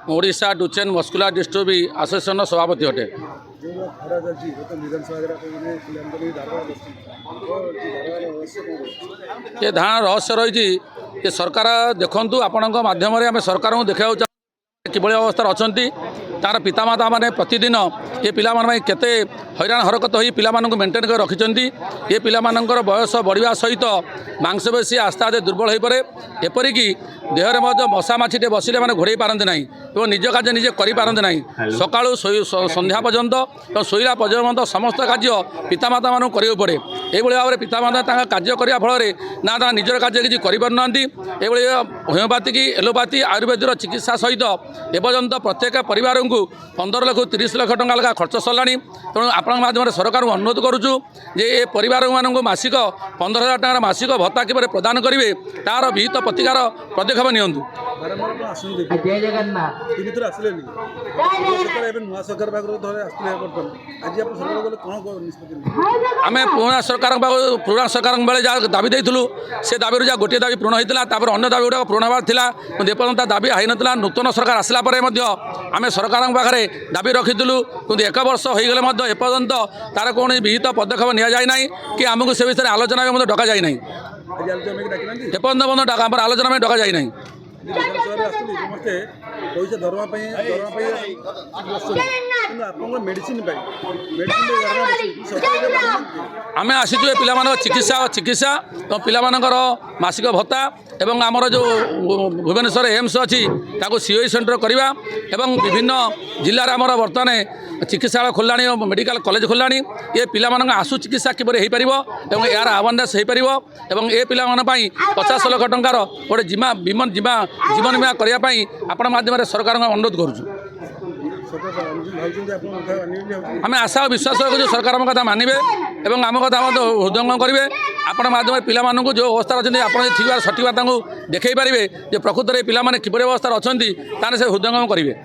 Odisha Duchen muscular dystrophy association सभापति अटे। ये धारणा रहस्य रही सरकार देखु आपण मध्यम आम सरकार को देखा किभली अवस्था अच्छा तार पितामाता मैंने प्रतिदिन ये पिला केते हैरान हरकत हो पिला मेन्टेन कर रखिंट ये पिलामानंकर बयस बढ़िया सहित मांसपेशी आस्ते आस्ते दुर्बल हो पड़े एपरिकी देहरे मशा माछीटे बसिले मैंने घोड़े पारती ना और निज कार्य निजे करपारती ना सका संध्या पर्यंत शोला पर्यंत समस्त कार्य पितामाता मानू कर पड़े ये भाव में पितामाता कार्य करने फल ना निजर कार्य किसी करना ये होमिओपैथिक एलोपैथी आयुर्वेद चिकित्सा सहित एपर्यंत प्रत्येक परिवार को 15 लाख 30 लाख टंका लगा खर्च सरला तेणु आपण माध्यम सरकार को अनुरोध करुचु जे ये परिवार मानक मासिक 15,000 टंकार मासिक भत्ता किपर प्रदान करेंगे तार विहित प्रतिकार पदक्षेप नियंतु। आम पुराना सरकार बेले जहाँ दाबी देलु से दाबी जहाँ गोटे दाबी पूर्ण होता अन्य दाबी गुड़ाक पूर्ण होबार था एपर्यंत दाबी आई नाला नूतन सरकार आसला आम सरकार पाखे दाबी रखीलु कि 1 वर्ष हो गले एपर्यंत तार कौन विहित पदक्षेप नि जाए कि आमको से विषय आलोचना में डका जाए एपर्यंत डका आलोचना में डका जाए आम आसीचु पिला चिकित्सा तो पिला मासिक भत्ता एवं आमर जो भुवनेश्वर एम्स अच्छी सीओई सेंटर करवा एवं विभिन्न जिले में आमर बर्तमान चिकित्सा खोला मेडिकल कॉलेज खोला ये पिला आशु चिकित्सा किपर हो पार और यार अवेयरनेस हो पार और ये पिला 50 लाख टंकार गोटे जीवन बीमा करने आपण माध्यम सरकार अनुरोध करुचु। आम आशा और विश्वास रखु सरकार कथा मानवे और आम कथा हृदयंगम करेंगे आपण माध्यम पिला जो अवस्था अच्छा आप ठीक सठिक बात देखई पारे प्रकृत में पिला किपरि अवस्था अच्छा ताने से हृदयंगम करेंगे।